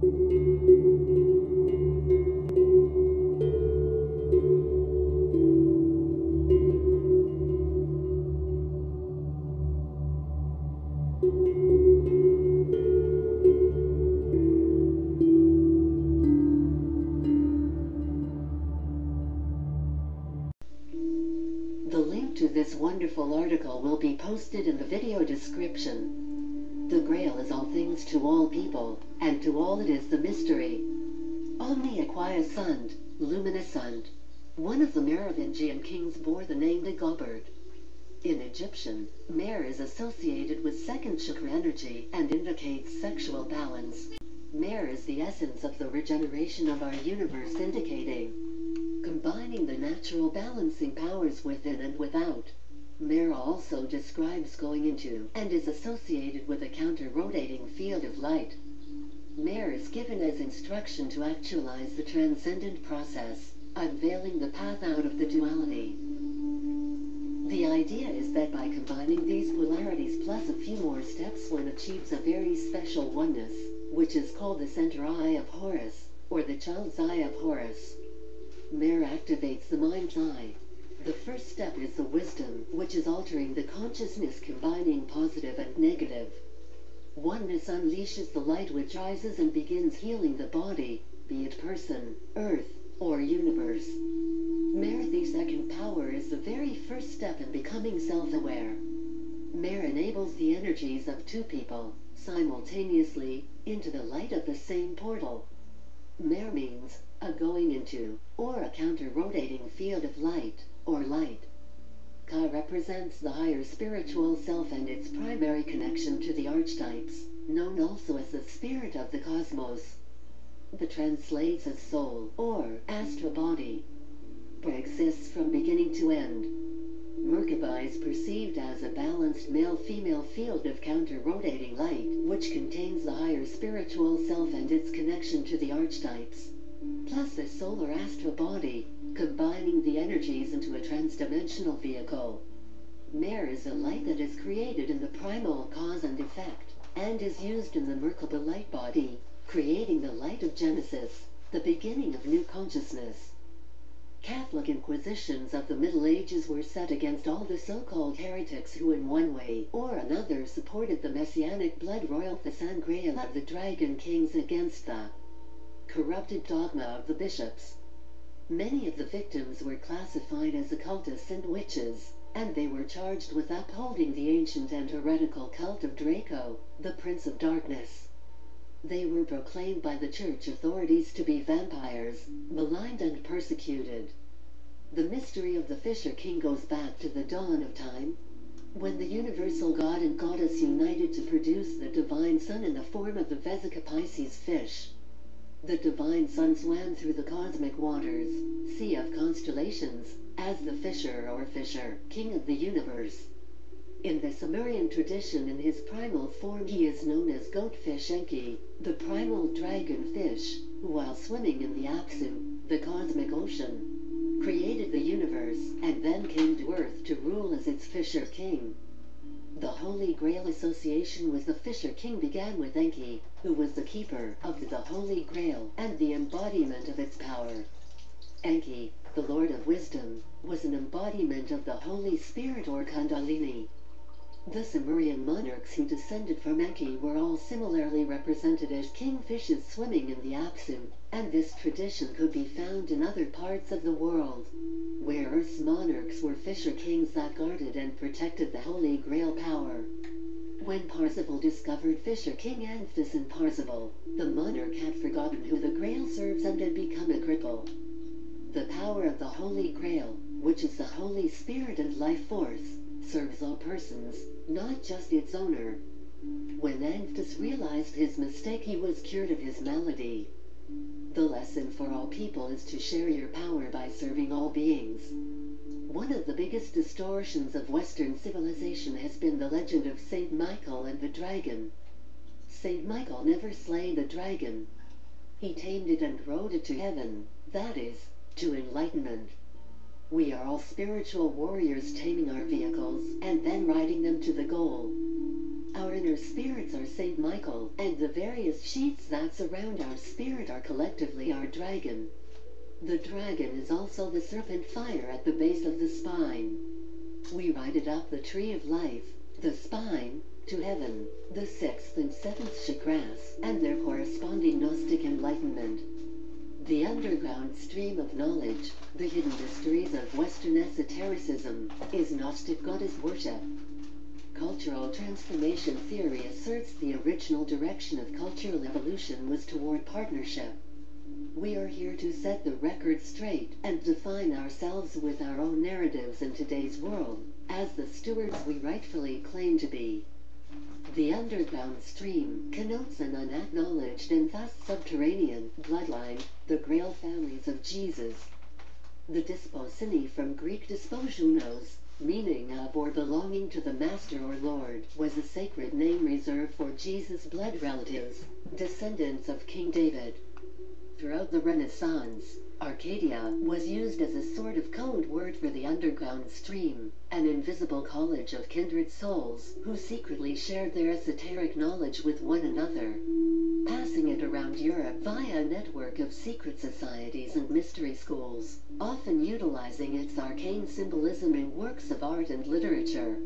The link to this wonderful article will be posted in the video description. The Grail is all things to all people, and to all it is the mystery. Omnia quiescent, luminescent. One of the Merovingian kings bore the name Dagobert. In Egyptian, Mer is associated with second chakra energy and indicates sexual balance. Mer is the essence of the regeneration of our universe, indicating combining the natural balancing powers within and without. Mer also describes going into and is associated with a counter-rotating field of light. Mer is given as instruction to actualize the transcendent process, unveiling the path out of the duality. The idea is that by combining these polarities plus a few more steps, one achieves a very special oneness, which is called the center eye of Horus, or the child's eye of Horus. Mer activates the mind's eye. The first step is the wisdom, which is altering the consciousness, combining positive and negative. Oneness unleashes the light which rises and begins healing the body, be it person, earth, or universe. Mer, the second power, is the very first step in becoming self-aware. Mer enables the energies of two people, simultaneously, into the light of the same portal. Mer means a going into, or a counter-rotating field of light, or light. Ka represents the higher spiritual self and its primary connection to the archetypes, known also as the spirit of the cosmos. The translates as soul, or astral body. Mer exists from beginning to end. Merkaba is perceived as a balanced male-female field of counter-rotating light, which contains the higher spiritual self and its connection to the archetypes, plus the soul or astral body, combining the energies into a trans-dimensional vehicle. Mer is a light that is created in the primal cause and effect, and is used in the Merkaba light body, creating the light of Genesis, the beginning of new consciousness. Catholic inquisitions of the Middle Ages were set against all the so-called heretics who in one way or another supported the messianic blood royalty and Grail of the Dragon Kings against the corrupted dogma of the bishops. Many of the victims were classified as occultists and witches, and they were charged with upholding the ancient and heretical cult of Draco, the Prince of Darkness. They were proclaimed by the church authorities to be vampires, maligned and persecuted. The mystery of the Fisher King goes back to the dawn of time, when the universal god and goddess united to produce the divine sun in the form of the Vesica Pisces fish. The divine sun swam through the cosmic waters, sea of constellations, as the Fisher or Fisher, king of the universe. In the Sumerian tradition, in his primal form, he is known as goatfish Enki, the primal dragonfish, who while swimming in the Apsu, the cosmic ocean, created the universe, and then came to Earth to rule as its Fisher King. The Holy Grail association with the Fisher King began with Enki, who was the keeper of the Holy Grail and the embodiment of its power. Enki, the Lord of Wisdom, was an embodiment of the Holy Spirit or Kundalini. The Sumerian monarchs who descended from Enki were all similarly represented as kingfishes swimming in the Apsu, and this tradition could be found in other parts of the world, where Earth's monarchs were Fisher Kings that guarded and protected the Holy Grail power. When Parzival discovered Fisher King Anthus in Parzival, the monarch had forgotten who the Grail serves and had become a cripple. The power of the Holy Grail, which is the Holy Spirit and life force, serves all persons, not just its owner. When Anthus realized his mistake, he was cured of his malady. The lesson for all people is to share your power by serving all beings. One of the biggest distortions of Western civilization has been the legend of Saint Michael and the dragon. Saint Michael never slayed the dragon. He tamed it and rode it to heaven, that is, to enlightenment. We are all spiritual warriors taming our vehicles and then riding them to the goal. Our inner spirits are Saint Michael, and the various sheaths that surround our spirit are collectively our dragon. The dragon is also the serpent fire at the base of the spine. We ride it up the tree of life, the spine, to heaven, the sixth and seventh chakras, and their corresponding Gnostic enlightenment. The underground stream of knowledge, the hidden mysteries of Western esotericism, is Gnostic goddess worship. Cultural transformation theory asserts the original direction of cultural evolution was toward partnership. We are here to set the record straight and define ourselves with our own narratives in today's world, as the stewards we rightfully claim to be. The underground stream connotes an unacknowledged and thus subterranean bloodline, the Grail families of Jesus. The Disposini from Greek disposunos, meaning of or belonging to the Master or Lord, was a sacred name reserved for Jesus' blood relatives, descendants of King David. Throughout the Renaissance, Arcadia was used as a sort of code word for the underground stream, an invisible college of kindred souls who secretly shared their esoteric knowledge with one another, passing it around Europe via a network of secret societies and mystery schools, often utilizing its arcane symbolism in works of art and literature.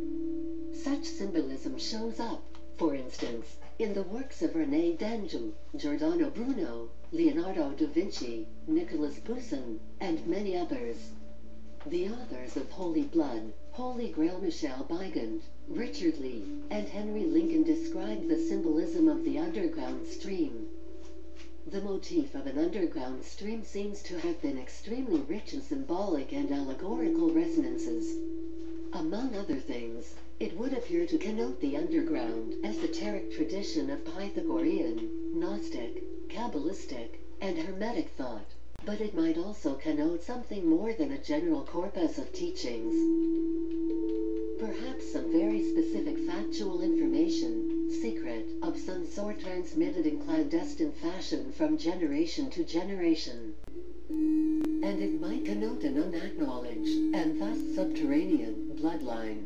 Such symbolism shows up, for instance, in the works of René Denjou, Giordano Bruno, Leonardo da Vinci, Nicolas Poussin, and many others. The authors of Holy Blood, Holy Grail Michel Bigand, Richard Lee, and Henry Lincoln described the symbolism of the underground stream. The motif of an underground stream seems to have been extremely rich in symbolic and allegorical resonances. Among other things, it would appear to connote the underground, esoteric tradition of Pythagorean, Gnostic, Kabbalistic, and Hermetic thought, but it might also connote something more than a general corpus of teachings. Perhaps some very specific factual information, secret, of some sort transmitted in clandestine fashion from generation to generation. And it might connote an unacknowledged, and thus subterranean, bloodline.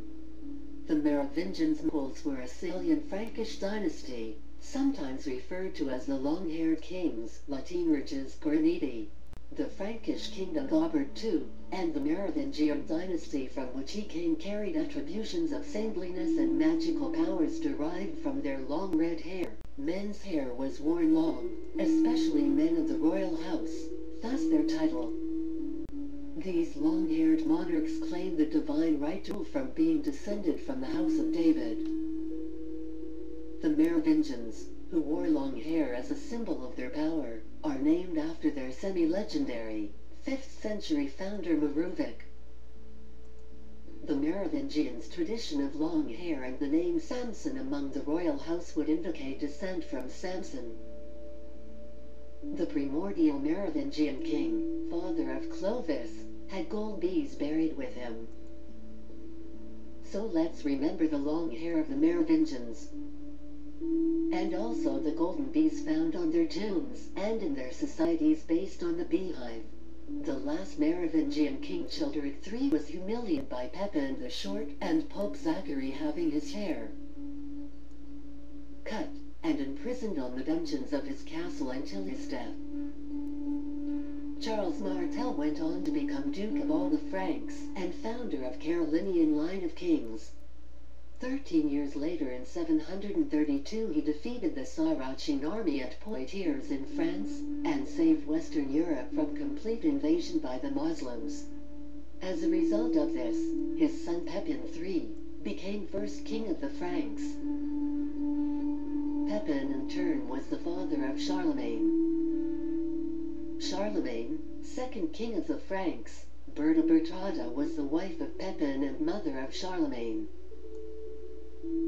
The Merovingians were a Sicilian Frankish dynasty, sometimes referred to as the long-haired kings, Latin Reges Graniti. The Frankish king Dagobert II, and the Merovingian dynasty from which he came carried attributions of saintliness and magical powers derived from their long red hair. Men's hair was worn long, especially men of the royal house, thus their title. These long-haired monarchs claimed the divine right to rule from being descended from the house of David. The Merovingians, who wore long hair as a symbol of their power, are named after their semi-legendary, 5th century founder Mero Vee. The Merovingians' tradition of long hair and the name Samson among the royal house would indicate descent from Samson. The primordial Merovingian king, father of Clovis, had gold bees buried with him. So let's remember the long hair of the Merovingians, and also the golden bees found on their tombs and in their societies based on the beehive. The last Merovingian king, Childeric III, was humiliated by Pepin the Short and Pope Zachary having his hair cut and imprisoned on the dungeons of his castle until his death. Charles Martel went on to become Duke of all the Franks and founder of Carolingian line of kings. 13 years later, in 732, he defeated the Saracen army at Poitiers in France, and saved Western Europe from complete invasion by the Muslims. As a result of this, his son Pepin III became first king of the Franks. Pepin in turn was the father of Charlemagne. Charlemagne, second king of the Franks, Berta Bertrada was the wife of Pepin and mother of Charlemagne.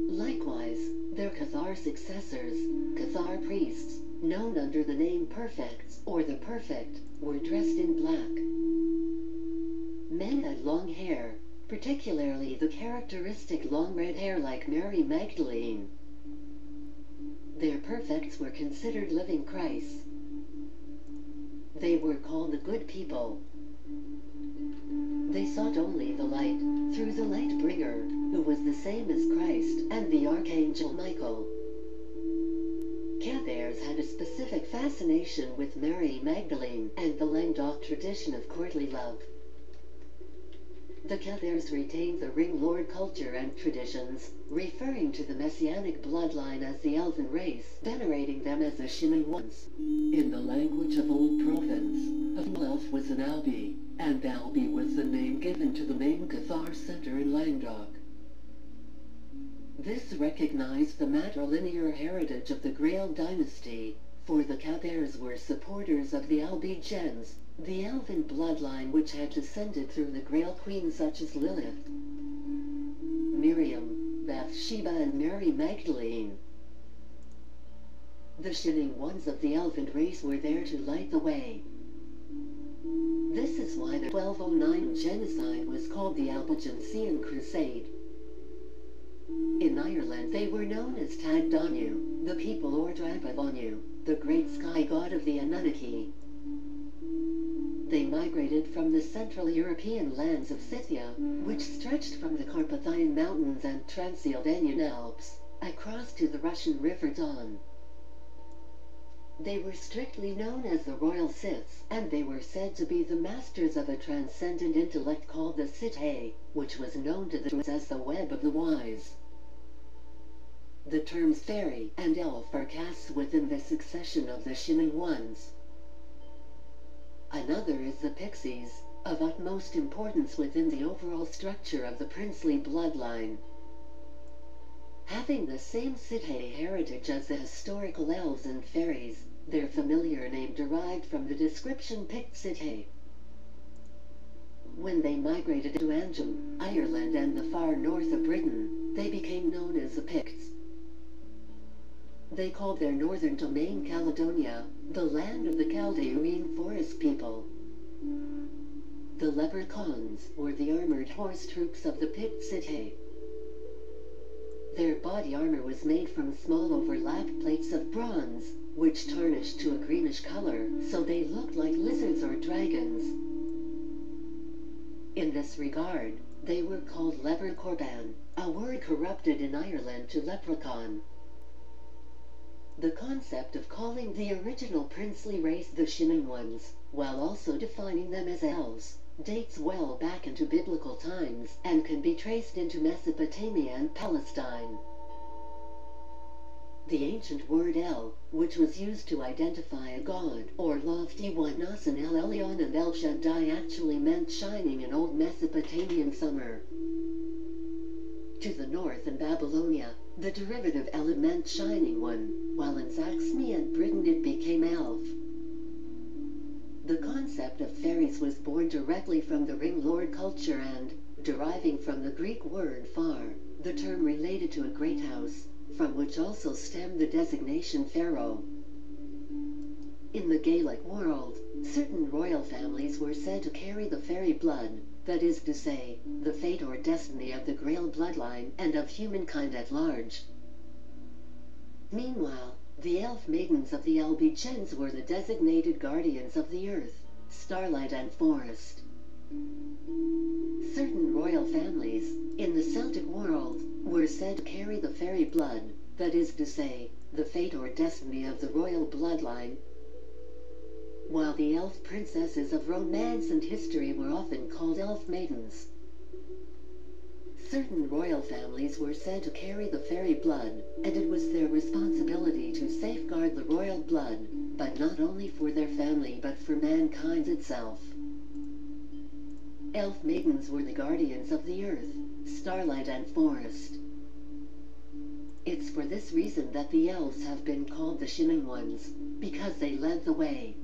Likewise, their Cathar successors, Cathar priests, known under the name Perfects or the Perfect, were dressed in black. Men had long hair, particularly the characteristic long red hair like Mary Magdalene. Their perfects were considered living Christs. They were called the good people. They sought only the light, through the light bringer, who was the same as Christ and the Archangel Michael. Cathars had a specific fascination with Mary Magdalene and the Languedoc tradition of courtly love. The Cathars retained the ring lord culture and traditions, referring to the messianic bloodline as the elven race, venerating them as the Shining Ones. In the language of Old Provence, a elf was an Albi, and Albi was the name given to the main Cathar center in Languedoc. This recognized the matrilinear heritage of the Grail dynasty, for the Cathars were supporters of the Albi gens, the elven bloodline which had descended through the Grail queens such as Lilith, Miriam, Bathsheba and Mary Magdalene. The Shining Ones of the elven race were there to light the way. This is why the 1209 genocide was called the Albigensian Crusade. In Ireland they were known as Tag Donu, the people or Drabavonu, the great sky god of the Anunnaki. They migrated from the Central European lands of Scythia, which stretched from the Carpathian Mountains and Transylvanian Alps, across to the Russian River Don. They were strictly known as the Royal Siths, and they were said to be the masters of a transcendent intellect called the Sith, which was known to the Druids as the Web of the Wise. The terms fairy and elf are cast within the succession of the Shining Ones. Another is the pixies, of utmost importance within the overall structure of the princely bloodline. Having the same Sith heritage as the historical elves and fairies, their familiar name derived from the description Pict Sith. When they migrated to Antrim, Ireland and the far north of Britain, they became known as the Picts. They called their northern domain Caledonia, the land of the Chaldean forest people. The leprechauns were the armored horse troops of the Pict Sith. Their body armor was made from small overlapped plates of bronze, which tarnished to a greenish color, so they looked like lizards or dragons. In this regard, they were called leprecorban, a word corrupted in Ireland to leprechaun. The concept of calling the original princely race the Shining Ones, while also defining them as elves, dates well back into biblical times and can be traced into Mesopotamia and Palestine. The ancient word El, which was used to identify a god or lofty one, Nasan El Elyon and El Shaddai, actually meant shining in Old Mesopotamian summer. To the north in Babylonia, the derivative El meant shining one, while in Saxony and Britain it became elf. The concept of fairies was born directly from the ring lord culture and, deriving from the Greek word far, the term related to a great house, from which also stemmed the designation pharaoh. In the Gaelic world, certain royal families were said to carry the fairy blood, that is to say, the fate or destiny of the Grail bloodline and of humankind at large. Meanwhile, the elf maidens of the Albi gens were the designated guardians of the earth, starlight and forest. Certain royal families, in the Celtic world, were said to carry the fairy blood, that is to say, the fate or destiny of the royal bloodline, while the elf princesses of romance and history were often called elf maidens. Certain royal families were said to carry the fairy blood, and it was their responsibility to safeguard the royal blood, but not only for their family but for mankind itself. Elf maidens were the guardians of the earth, starlight and forest. It's for this reason that the elves have been called the Shining Ones, because they led the way.